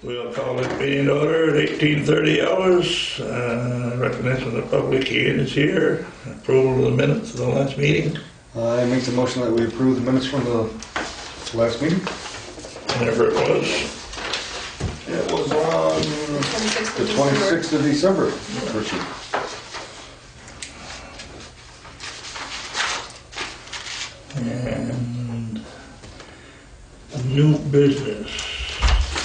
We'll call it meeting to order at 18:30 hours. Recognition of the public hearing is here. Approval of the minutes of the last meeting. I make the motion that we approve the minutes from the last meeting. Whenever it was. It was on the 26th of December. Richard. And new business.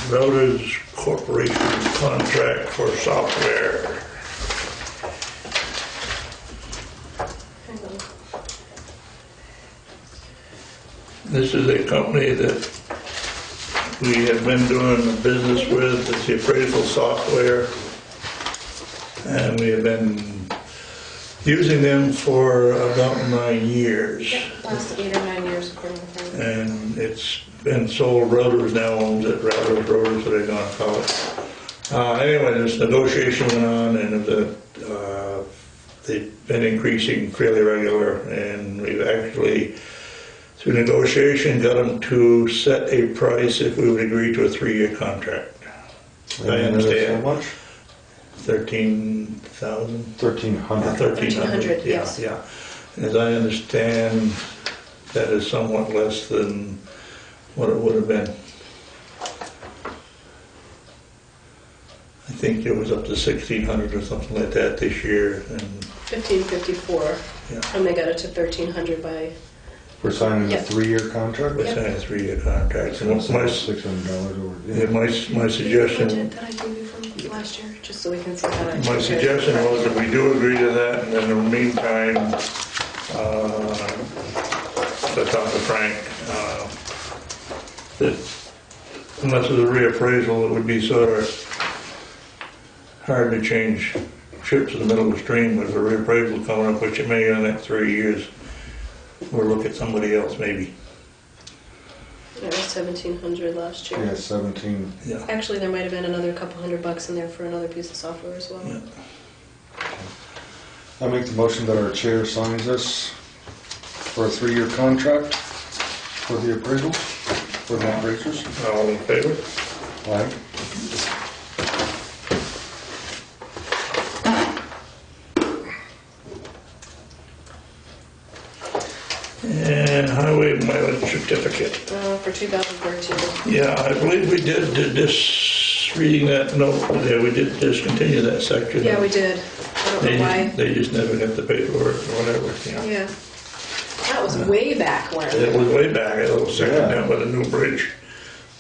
Routers Corporation contract for software. This is a company that we have been doing business with. It's the appraisal software, and we have been using them for about 9 years. Yep, last 8 or 9 years according to them. And it's been sold. Rotors now owns it. Rotors, what they're going to call it. Anyway, this negotiation went on, and they've been increasing fairly regular, and we've actually, through negotiation, got them to set a price if we would agree to a 3-year contract. I understand. How much? 13,000. 1,300. 1,300, Yeah, yes. yeah. As I understand, that is somewhat less than what it would have been. I think it was up to 1,600 or something like that this year, and 1,554, yeah, and they got it to 1,300 by. We're signing Yep. a 3-year contract. we signed a 3-year contract. And my $600 over. yeah, my suggestion. Budget that I gave you from last year, just so we can see how that. My compares. suggestion was that we do agree to that, and in the meantime, to talk to Frank, that unless it's a reappraisal, it would be sort of hard to change ships in the middle of the stream with a reappraisal coming up, which it may in the next 3 years. We'll look at somebody else maybe. It was 1,700 last year. Yeah, 17. Yeah. Actually, there might have been another couple $100 in there for another piece of software as well. Yeah. I make the motion that our chair signs this for a 3-year contract for the appraisal, for the appraisers. All in favor? Aye. And highway mileage certificate. For 2013. Yeah, I believe we did this, reading that note, yeah, we did discontinue that section. Yeah, we did. I don't know why. They just never got the paperwork or whatever, you know. Yeah. That was way back when. It was way back, a little section Yeah. down by the new bridge.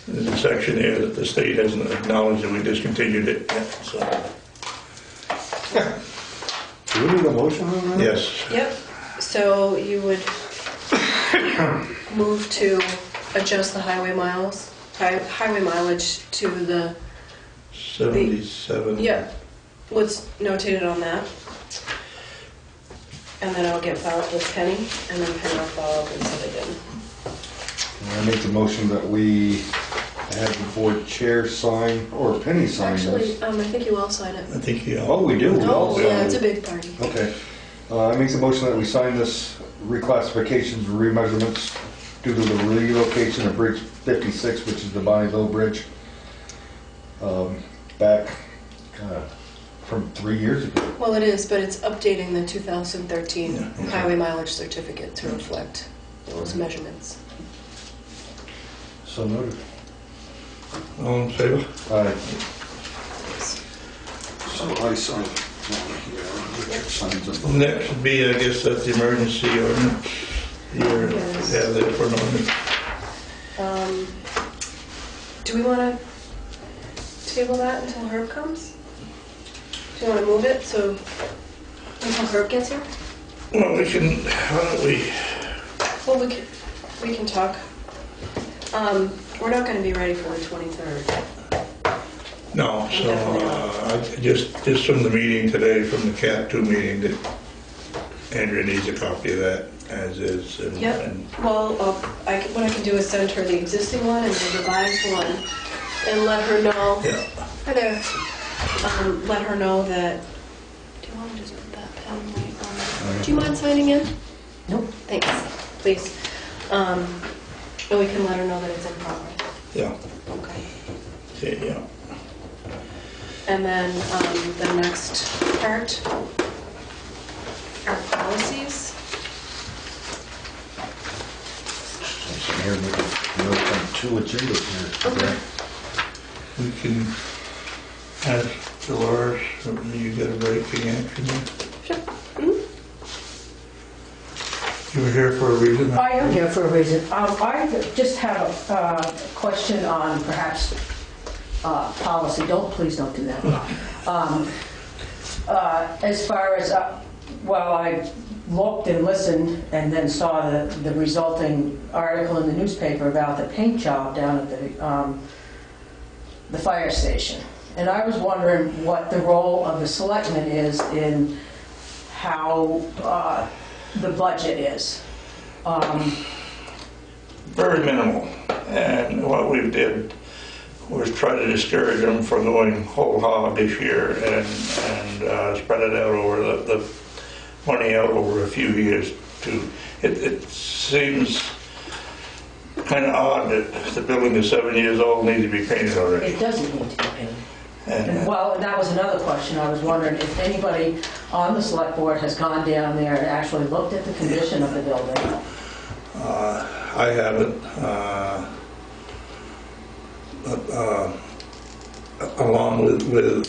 There's a section there that the state hasn't acknowledged that we discontinued it yet, so, Do we need a motion on that? yes. Yep. So you would move to adjust the highway mileage to the, 77. yeah, what's notated on that. And then I'll get filed with Penny, and then Penny will follow up and say they didn't. I make the motion that we have the board chair sign, or Penny sign Actually, this. I think you all sign it. I think you. Oh, we do? Oh, yeah. yeah, it's a big party. Okay. I make the motion that we sign this reclassifications, remeasurements due to the relocation of Bridge 56, which is the Bonneville Bridge, back from 3 years ago. Well, it is, but it's updating the 2013 Yeah, okay. highway mileage certificate to reflect those measurements. So noted. All in favor? Aye. So I sign. Richard signs it. Next would be, I guess, that's the emergency ordinance. You're, Yes. yeah, there for an ordinance. Do we want to table that until Herb comes? Do you want to move it so until Herb gets here? Well, we can, why don't we, Well, we can talk. We're not going to be ready for the 23rd. no, so, just from the meeting today, from the CAT 2 meeting, that Andrea needs a copy of that, as is. And- Yep. and- Well, what I can do is send her the existing one and the revised one, and let her know. Yeah. Hi there. Let her know that. Do you want to just put that pen right on? Do you mind signing in? Nope. Thanks. Please. And we can let her know that it's in progress. Yeah. Okay. Okay, yeah. And then the next part are policies. Here, we'll come two agendas here. Okay. We can ask Dolores, you got a break again from you? Sure. You were here for a reason? I am here for a reason. I just have a question on perhaps policy. Please don't do that. As far as, well, I looked and listened and then saw the resulting article in the newspaper about the paint job down at the fire station. And I was wondering what the role of the selectmen is in how the budget is. Very minimal. And what we did was try to discourage them from going whole hog this year and spread it out over the money out over a few years too. It seems kind of odd that the building is 7 years old, needs to be painted already. It doesn't need to be painted. And, Well, that was another question. I was wondering if anybody on the select board has gone down there and actually looked at the condition of the building. I haven't. Along with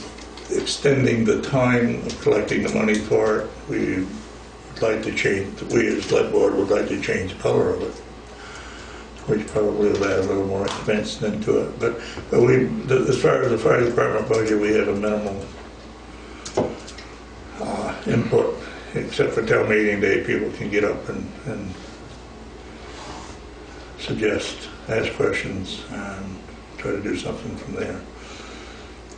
extending the time of collecting the money for it, we as select board would like to change the color of it, which probably will add a little more expense into it. But as far as the fire department budget, we have a minimal input, except for town meeting day. People can get up and suggest, ask questions, and try to do something from there.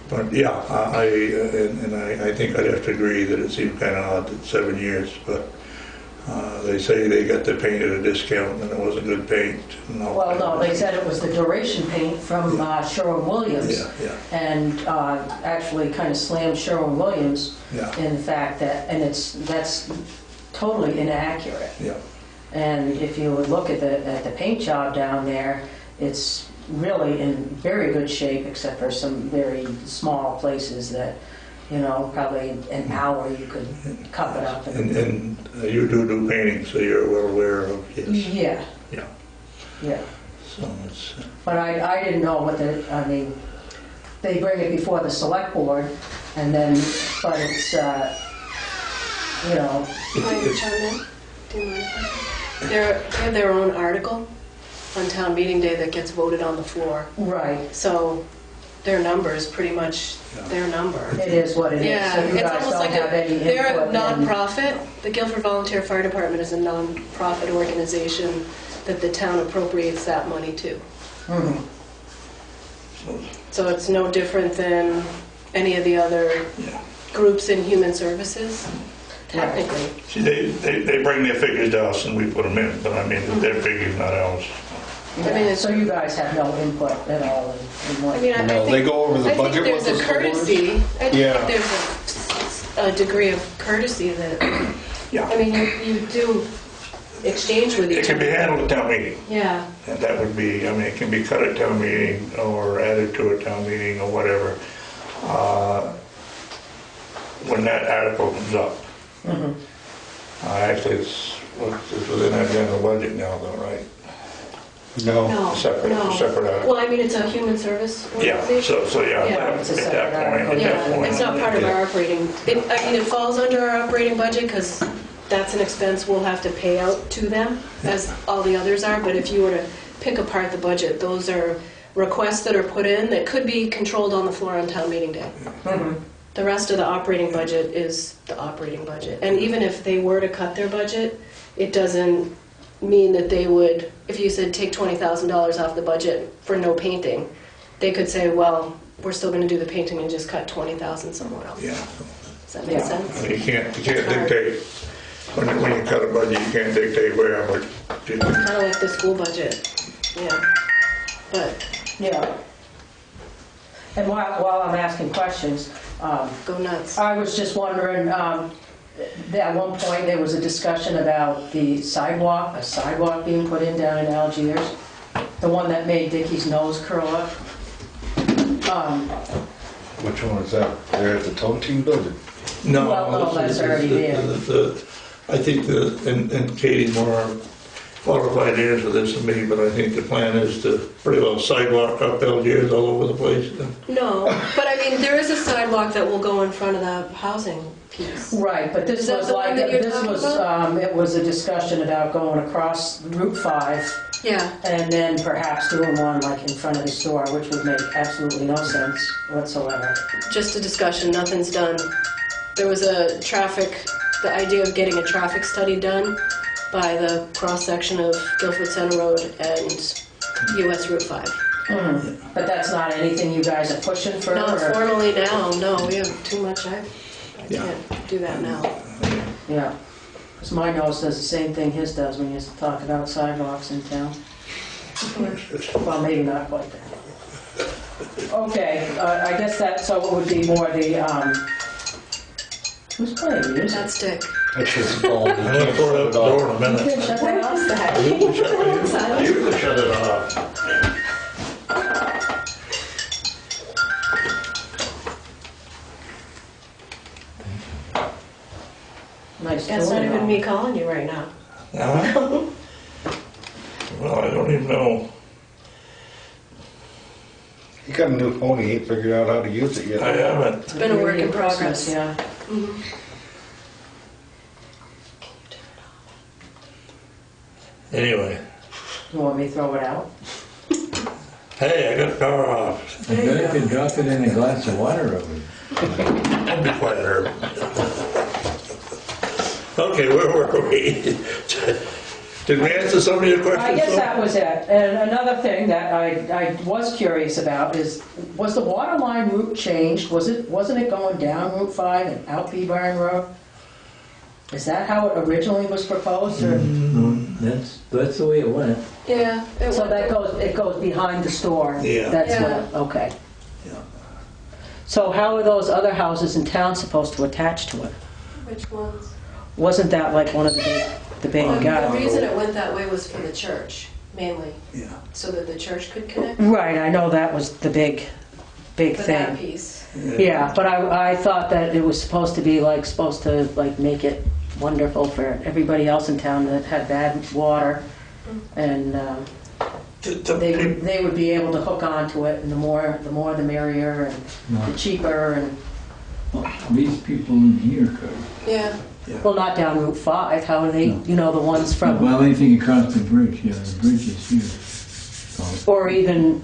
But yeah, I think I'd have to agree that it seemed kind of odd at 7 years, but they say they got the paint at a discount and it wasn't good paint. Well, no, they said it was the duration paint from Sherwin-Williams. Yeah. And actually kind of slammed Sherwin-Williams Yeah. in the fact that, and that's totally inaccurate. Yeah. And if you would look at the paint job down there, it's really in very good shape, except for some very small places that, probably an hour you could cover it up. And you do painting, so you're well aware of, yes. Yeah. Yeah. So it's... But I didn't know they bring it before the select board, and then, but it's, Can I chime in? Do you mind? They have their own article on town meeting day that gets voted on the floor. right, So their number is pretty much their number. it is what it is. Yeah, So you it's guys almost don't like have any they're a input in- non-profit. The Guilford Volunteer Fire Department is a non-profit organization that the town appropriates that money to. Mhm. So it's no different than any of the other groups in human services, technically. See, they bring their figures to us and we put them in, but I mean, their figures, not ours. I mean, it's- So you guys have no input at all in what... I mean, I No, think, they go over the budget I with think there's the a school boards? courtesy. I Yeah. think there's a degree of courtesy that, Yeah. I mean, you do exchange with It each can be other. handled at town meeting. Yeah, And that would be, it can be cut at town meeting or added to a town meeting or whatever. When that article comes up. Actually, it's within our general budget now though, right? No. no, Separate no. article. Well, I mean, it's a human service Yeah, organization. so yeah, Yeah, it's a at separate that point, article. It's not part of yeah. our operating, it falls under our operating budget because that's an expense we'll have to pay out to them, as all the others are, but if you were to pick apart the budget, those are requests that are put in that could be controlled on the floor on town meeting day. The rest of the operating budget is the operating budget. And even if they were to cut their budget, it doesn't mean that they would, if you said take $20,000 off the budget for no painting, they could say, well, we're still going to do the painting and just cut $20,000 somewhere else. Yeah. Does that make Yeah. sense? You can't dictate, when you cut a budget, you can't dictate where how much. Kind of like the school budget, yeah. But Yeah. And while I'm asking questions, go nuts. I was just wondering, at one point there was a discussion about the sidewalk, a sidewalk being put in down in Algiers, the one that made Dickie's nose curl up. Which one is that? They're at the Tontine building. No. Well, no, that's already there. I think and Katie's more qualified to answer this than me, but I think the plan is to pretty well sidewalk up Algiers all over the place. No, but I mean, there is a sidewalk that will go in front of the housing piece. Right, but this Is that was the one like, that you're this talking was, about? it was a discussion about going across Route 5 Yeah, and then perhaps doing one like in front of the store, which would make absolutely no sense whatsoever. just a discussion, nothing's done. There was the idea of getting a traffic study done by the cross-section of Guilford Center Road and US Route 5. But that's not anything you guys are pushing for? Not or- formally now, no, we have too much, I can't do that now. Yeah, because my nose does the same thing his does when you talk about sidewalks in town. Well, maybe not quite that. Okay, I guess that, so it would be more the, who's playing music? That's Dick. That's just called. I'm gonna pour it out the door in a minute. Shut that off. I usually shut it off. Nice That's not tone even on. me calling you right now. Well, I don't even know. He got a new phone, he ain't figured out how to use it yet. I haven't. It's been a work in progress. Yeah. Anyway, You want me to throw it out? hey, I got the power off. I bet if you drop it in a glass of water, it would. I'll be quiet, Herb. Okay, where were we? Did we answer some of your questions? I guess so? that was it. And another thing that I was curious about is, was the water line route changed? Wasn't it going down Route 5 and out Bee Barn Road? Is that how it originally was proposed, or? That's the way it went. Yeah. So it goes behind the store? Yeah. That's Yeah. what, okay. Yeah. So how are those other houses in town supposed to attach to it? Which ones? Wasn't that like one of the big The guys? reason it went that way was for the church, mainly, Yeah. so that the church could connect Right, I know that was the big for that thing. piece. Yeah, but I thought that it was supposed to make it wonderful for everybody else in town that had bad water, and they would be able to hook onto it, and the more the merrier, and the cheaper, and These people in here could. Yeah. well, not down Route 5. How are they? You know, the ones from, Well, anything across the bridge, yeah, the bridge is here. So, or even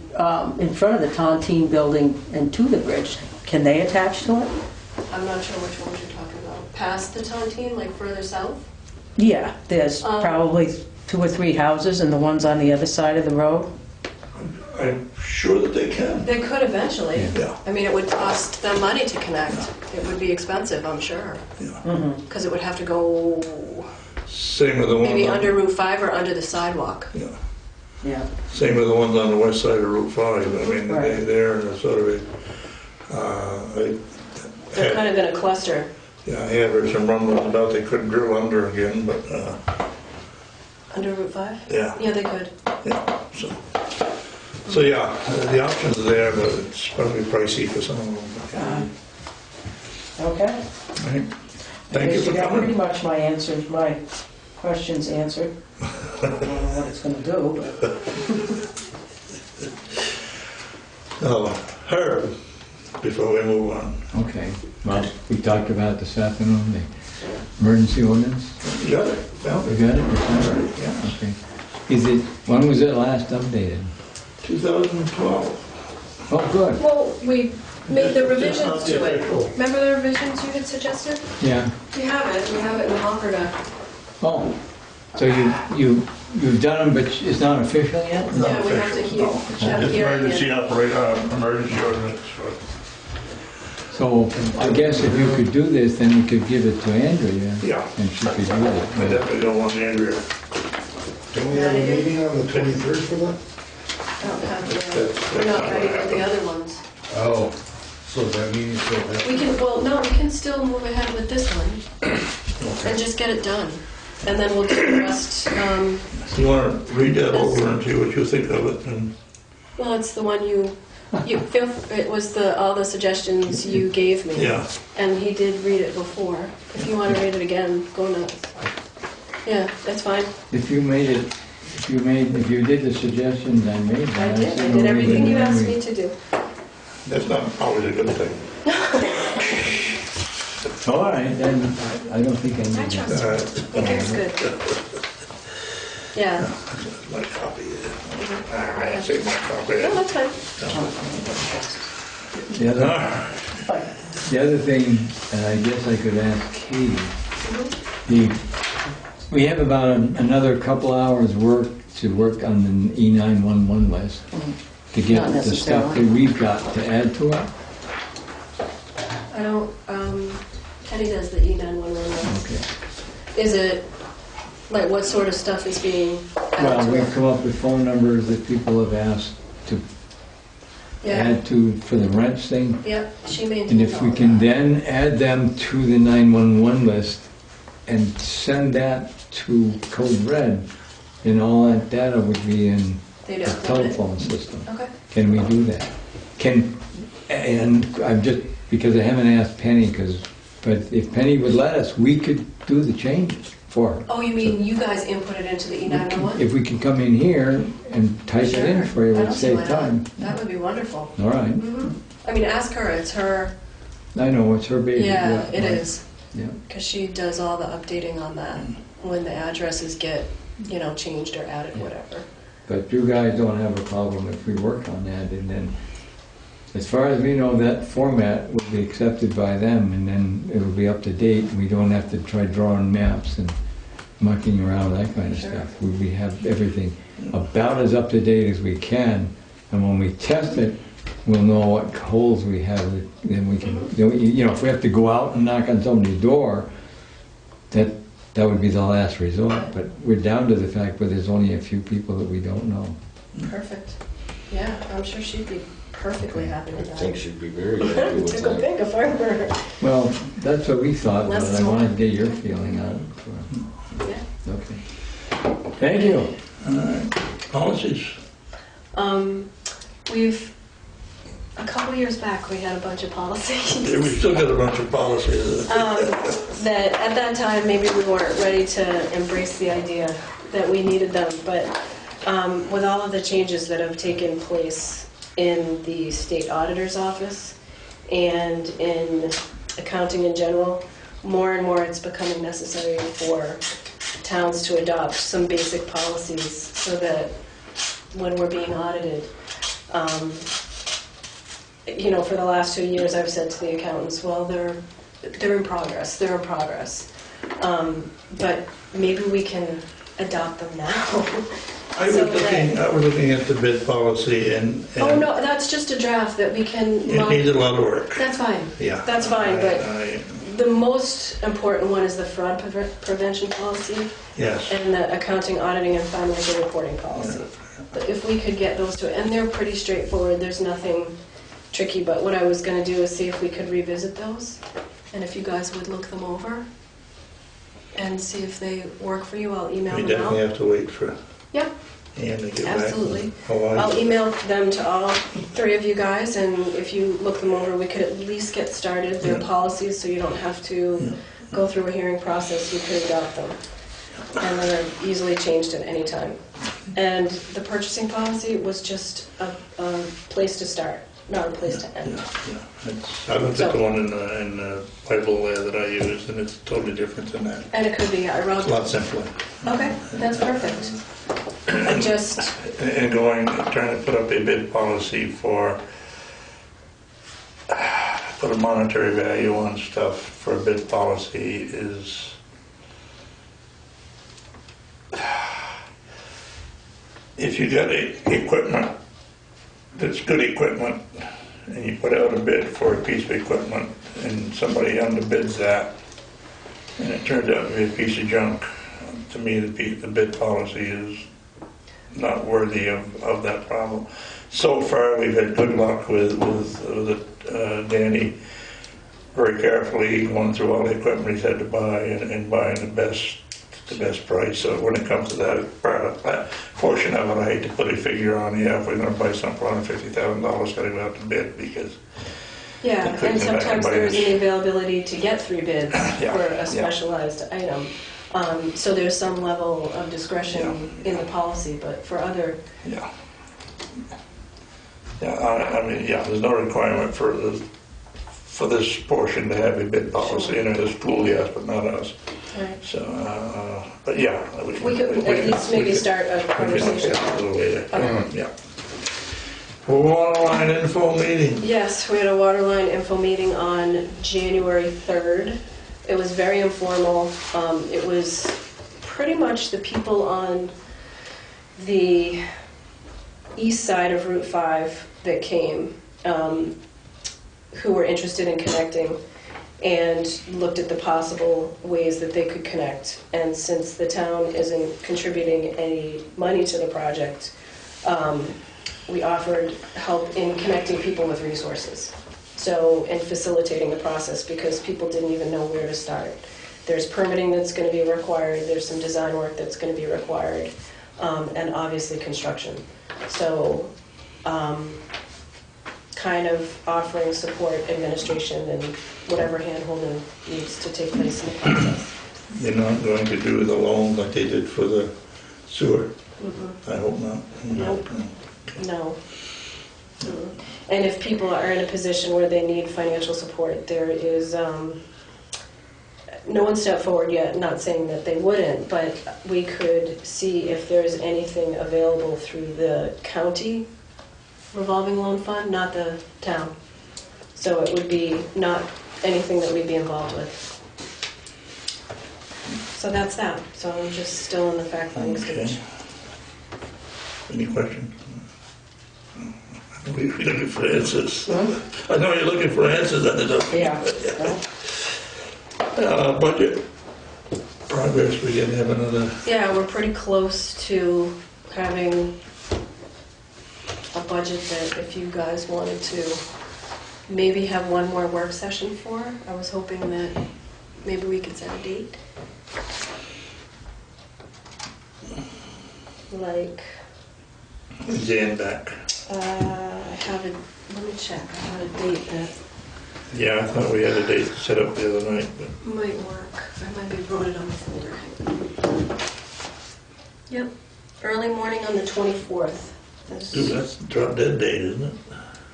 in front of the Tontine building and to the bridge. Can they attach to it? I'm not sure which ones you're talking about. Past the Tontine, like further south? Yeah, there's probably 2 or 3 houses, and the ones on the other side of the road. I'm sure that they can. They could eventually. Yeah. I mean, it would cost them money to connect. It would be expensive, I'm sure. Yeah. Because it would have to go Same with the ones. maybe on- under Route 5 or under the sidewalk. Yeah. Yeah. Same with the ones on the west side of Route 5. I mean, Right. they're in a sort of a, They're kind of in a cluster. yeah, I had heard some rumblings about they couldn't drill under again, but, Under Route 5? yeah, Yeah, they could. yeah, so yeah, the options are there, but it's probably pricey for some of them. Okay. All right. I Thank you guess for got pretty coming. much my questions answered. I don't know what it's going to do, but Herb, before we move on, okay, well, we talked about this afternoon, the emergency ordinance. you got it? Well, You got it? You got it? yeah, Okay. When was it last updated? 2012. Oh, good. Well, we made the Just revisions not the to it. official. Remember the revisions you had suggested? Yeah. We have it. We have it in the hopper to... Oh, so you've done them, but it's not official yet? Not Yeah, we have to official, hear- no. have It's hearing emergency it. emergency ordinance for. So I guess if you could do this, then you could give it to Andrea. Yeah. And she could do I it. definitely don't want Andrea. Don't we have a meeting on the 23rd for that? I don't have the... We're not ready with the other ones. Oh, so that means that... We can, well, no, we can still move ahead with this one and just get it done. And then we'll do the rest, You want to read that over and see what you think of it, and well, it's the one you It was all the suggestions you gave me. Yeah. And he did read it before. If you want to read it again, go nuts. Yeah, that's fine. If you did the suggestions I made. I then did. see I no did everything you reason asked why me to do. That's not always a good thing. All right, then I don't think I I need trust that. All you. right. I think it's good. Yeah. My copy. I saved my copy. No, that's fine. The other thing, and I guess I could ask Katie, we have about another couple hours to work on the E911 list to get Not the stuff that necessarily. we've got to add to it. I don't, Kenny does the E911 list. Okay. Is it, like, what sort of stuff is being added Well, to we've it? come up with phone numbers that people have asked to Yeah, add to for the rents thing. yep, she maintains And if we all can that. then add them to the 911 list and send that to Code Red, then all that data would be in They'd the upload it. telephone system. Okay. Can we do that? And I'm just, because I haven't asked Penny, but if Penny would let us, we could do the changes for her. Oh, you mean you guys input it into the E911? If we can come in here and type it in for you, Sure. I it don't would see save why not. time. That would be wonderful. All right. Mhm. I mean, ask her, it's her, I know, it's her baby. yeah, it is. Yeah. Because she does all the updating on that, when the addresses get, changed or added, whatever. But you guys don't have a problem if we work on that, and then, as far as we know, that format will be accepted by them, and then it'll be up to date, and we don't have to try drawing maps and mucking around, that kind of Sure. stuff. We have everything about as up to date as we can, and when we test it, we'll know what holes we have, then we can, if we have to go out and knock on somebody's door, that would be the last resort, but we're down to the fact where there's only a few people that we don't know. Perfect. Yeah, I'm sure she'd be perfectly happy I with that. think she'd be very happy with Tickle that. pink if I were her. Well, that's what we thought, but Less I wanted to smoke. get your feeling on it. Yeah. Okay. Thank you. All right. Policies. A couple years back, we had a bunch of policies. Yeah, we still got a bunch of policies. That at that time, maybe we weren't ready to embrace the idea that we needed them, but with all of the changes that have taken place in the state auditor's office and in accounting in general, more and more it's becoming necessary for towns to adopt some basic policies so that when we're being audited, for the last 2 years, I've said to the accountants, well, they're in progress, but maybe we can adopt them now. I was So looking at the bid policy and. Oh, no, that's just a draft that we can. It needs a lot of work. That's fine. Yeah. That's fine, but I- the most important one is the fraud prevention policy Yes. and the accounting, auditing, and financial reporting policy. But if we could get those two, and they're pretty straightforward, there's nothing tricky, but what I was going to do is see if we could revisit those, and if you guys would look them over and see if they work for you. I'll email We them definitely out. have to wait for Yep, Ann to get back. absolutely. Otherwise- I'll email them to all three of you guys, and if you look them over, we could at least get started. They're Yeah. policies, so you don't have to go through a hearing process. You could adopt them, and they're easily changed at any time. And the purchasing policy was just a place to start, not a place to end. I looked at the one in the Bible there that I used, and it's totally different than that. And it could be, I It's wrote, a lot simpler. okay, that's perfect. I just, And trying to put up a bid policy put a monetary value on stuff for a bid policy is, if you got equipment that's good equipment, and you put out a bid for a piece of equipment, and somebody underbids that, and it turns out to be a piece of junk, to me, the bid policy is not worthy of that problem. So far, we've had good luck with Danny very carefully going through all the equipment he's had to buy and buying the best the best price. So when it comes to that portion of it, I hate to put a figure on, if we're gonna buy something for $150,000, gotta go out to bid, because Yeah, It could and come back sometimes and bite there's us. the availability to get 3 bids Yeah, for yeah. a specialized item. So there's some level of discretion in the policy, but for other, yeah. Yeah, I mean, there's no requirement for this portion to have a bid policy, Sure. the school, yes, but not us. right. So, but yeah. We could at least maybe start a conversation. A little later, Okay. yeah. Well, water line info meeting. Yes, we had a water line info meeting on January 3rd. It was very informal. It was pretty much the people on the east side of Route 5 that came, who were interested in connecting and looked at the possible ways that they could connect. And since the town isn't contributing any money to the project, we offered help in connecting people with resources. So, in facilitating the process, because people didn't even know where to start. There's permitting that's going to be required, there's some design work that's going to be required, and obviously construction. So, kind of offering support, administration, and whatever hand-holding needs to take place in the process. They're not going to do the loan like they did for the sewer? Mhm. I hope not. Nope. No. And if people are in a position where they need financial support, there is, no one stepped forward yet, not saying that they wouldn't, but we could see if there's anything available through the county revolving loan fund, not the town. So it would be not anything that we'd be involved with. So that's that. So I'm just still in the fact-finding Okay. stage. Any questions? We're looking for answers. I know you're looking for answers at the document. Yeah. Budget progress, we didn't have another, Yeah, we're pretty close to having a budget that if you guys wanted to maybe have one more work session for, I was hoping that maybe we could set a date. Like, Jan back. I have a, let me check, I had a date that Yeah, I thought we had a date set up the other night, but might work. I might be wrote it on the folder. Yep, early morning on the 24th. That's- dude, that's drop dead date, isn't it?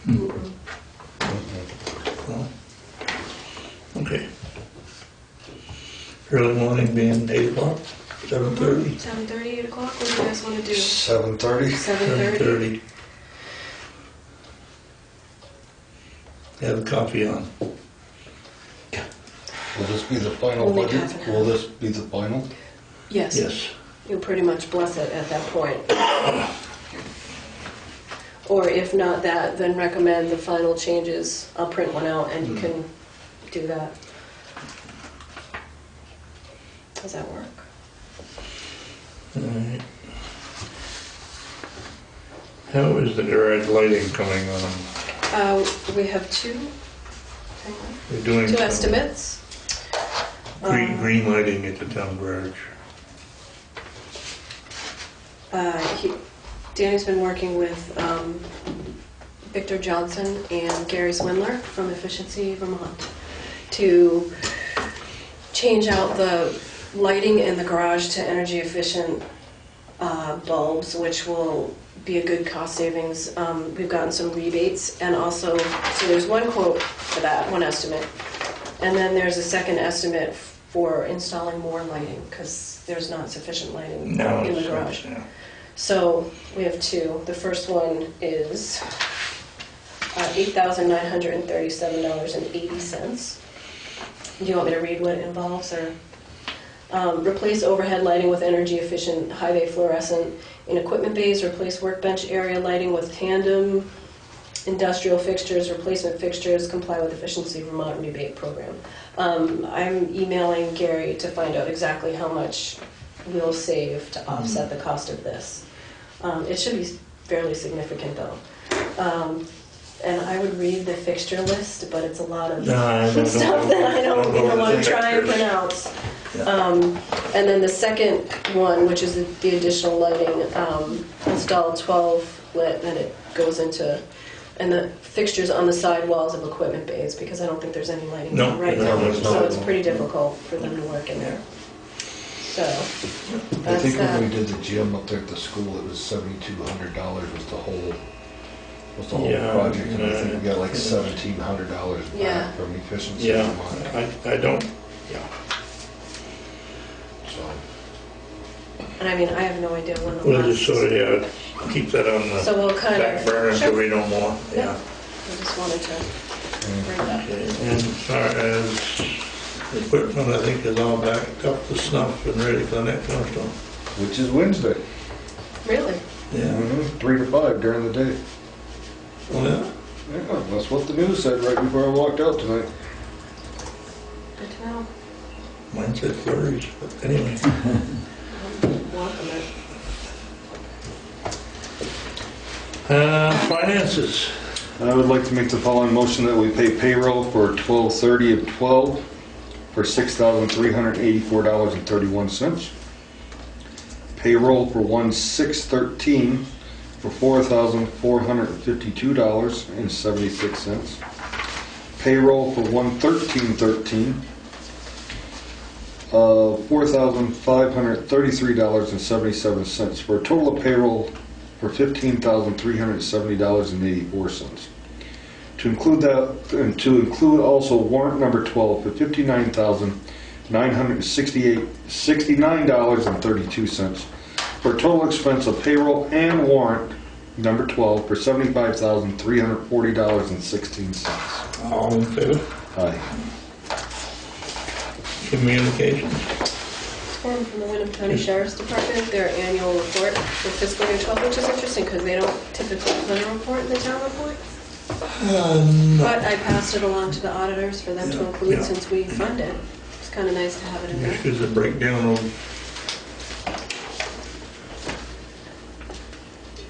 Mm-mm. Well, okay. Early morning being 8 o'clock, 7:30? 7:30, 8 o'clock, what do you guys want to do? 7:30? 7:30? 7:30. Have coffee on. Will this be the final Only budget? half an hour. Will this be the final? Yes. Yes. You'll pretty much bless it at that point. Or if not that, then recommend the final changes. I'll print one out and you can do that. Does that work? All right. How is the garage lighting coming on? We have two, hang on, We're doing two some estimates. green lighting at the town garage. Danny's been working with Victor Johnson and Gary Swindler from Efficiency Vermont to change out the lighting in the garage to energy efficient bulbs, which will be a good cost savings. We've gotten some rebates, and also, so there's one quote for that, one estimate, and then there's a second estimate for installing more lighting, because there's not sufficient lighting No, in the it's- garage. yeah. So we have two. The first one is $8,937.80. Do you want me to read what it involves, or? Replace overhead lighting with energy-efficient high-bay fluorescent in equipment bays. Replace workbench area lighting with tandem industrial fixtures. Replacement fixtures comply with Efficiency Vermont rebate program. I'm emailing Gary to find out exactly how much we'll save to offset the cost of this. It should be fairly significant, though. And I would read the fixture list, but it's a lot of No, I don't stuff know. that I don't know even what want the to try and fixtures. pronounce. And then the second one, which is the additional lighting, install 12 lit, and it goes into, and the fixtures on the side walls of equipment bays, because I don't think there's any lighting No, right no, now. there's So not. it's pretty difficult for them to work in there. So, I that's think when we that. did the gym up there at the school, it was $7,200 was the whole Yeah, project, and I think we got like yeah. $1,700 Yeah. back from efficiency. Yeah, I don't, yeah. So, And I mean, I have no idea when the We'll just last. sort of, yeah, keep that on the So we'll kind back of. burner until Sure. we know more, yeah. I just wanted to bring it up. Okay, and as far as equipment, I think is all backed up to snuff and ready for the next snowstorm. which is Wednesday, Really? Yeah. 3 to 5 during the day. Oh, yeah? Yeah, that's what the news said right before I walked out tonight. Good to know. Mine said flurries, but anyway. Welcome it. Finances. I would like to make the following motion that we pay payroll for 12/30 of 12 for $6,384.31. Payroll for 1/6/13 for $4,452.76. Payroll for 1/13/13 of $4,533.77 for a total of payroll for $15,370.84. To include that, and to include also warrant number 12 for $59,969.32 for a total expense of payroll and warrant number 12 for $75,340.16. All in favor? Aye. Communications. Form from the Wyndham County Sheriff's Department, their annual report for fiscal year 12, which is interesting because they don't typically put a report in the town report. No. But I passed it along to the auditors for them to Yeah, include yeah. since we fund it. It's kind of nice to have it in there. This is a breakdown of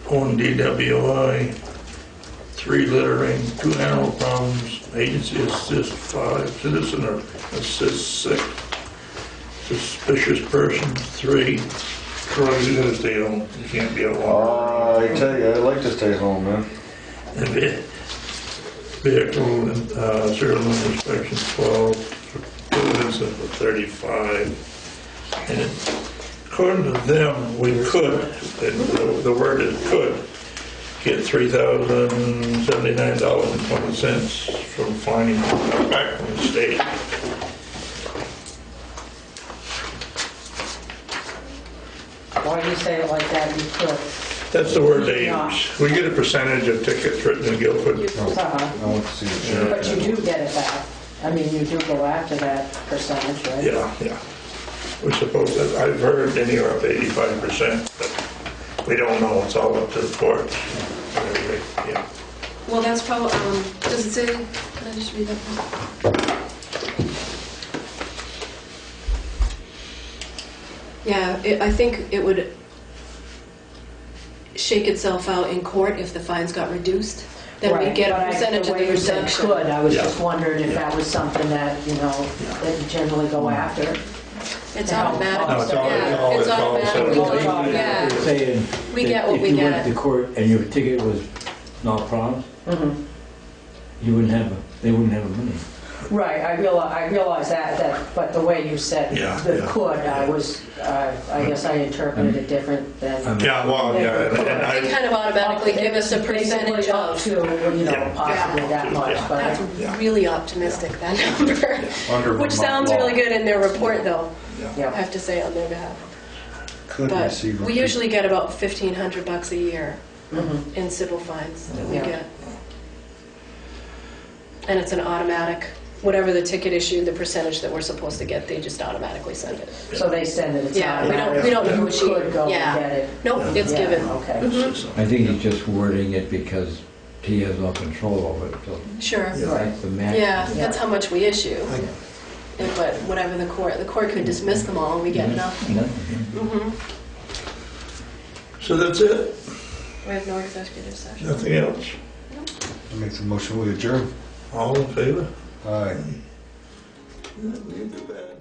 on DWI, 3 littering, 2 animal problems, agency assist 5, citizen assist 6, suspicious person 3. Troy, you gotta stay home, you can't be alone. I tell you, I like to stay home, man. And vehicle serial number inspection 12, evidence of 35. And according to them, we could, and the word is could, get $3,079.20 from finding back from the state. Why do you say it like that? You could. That's the word they use. We get a percentage of tickets written in Guilford. Uh-huh. I want to see the sheriff. But you do get it back. I mean, you do go after that percentage, right? Yeah, yeah. We're supposed to, I've heard anywhere up to 85%, but we don't know, it's all up to the courts. Anyway, yeah. Well, that's probably, does it say, can I just read that one? Yeah, I think it would shake itself out in court if the fines got reduced. Then we Right, get but a percentage the of way the you said reduction. could, I was Yeah. just wondering if that was something that, you know, that you generally go after. It's to help automatic. No, it's all- Yeah, it's all- it's it's all automatic. set. Yeah. You're saying We that get what we if you went get. to court and your ticket was not promised, you wouldn't have, they wouldn't have the money. Right, I realize that, but the way you said Yeah, the yeah. could, I guess I interpreted it different than. Yeah, well, yeah, and They I, kind of automatically give us a percentage Basically up of. to, you know, Yeah. possibly that much, Yeah. but. That's Yeah. really optimistic, that number. Under Which Vermont sounds law. really good in their report, though, I Yeah. have to say on their behalf. Could But receive. we usually get about $1,500 a year Mhm. in civil fines that we Yeah. get. And it's an automatic, whatever the ticket issue, the percentage that we're supposed to get, they just automatically send it. So they send it, it's Yeah, not we don't You negotiate. could go Yeah. and get it. Nope, it's Yeah, given. Okay. I think he's just wording it because he has no control over it, so Sure. that's the max. Yeah, that's how much we issue. But whatever the court could dismiss them all and we get enough. Mhm. so that's it, We have no executive session. nothing else. I make the motion, we adjourn. All in favor? Aye. Yeah, we can do that.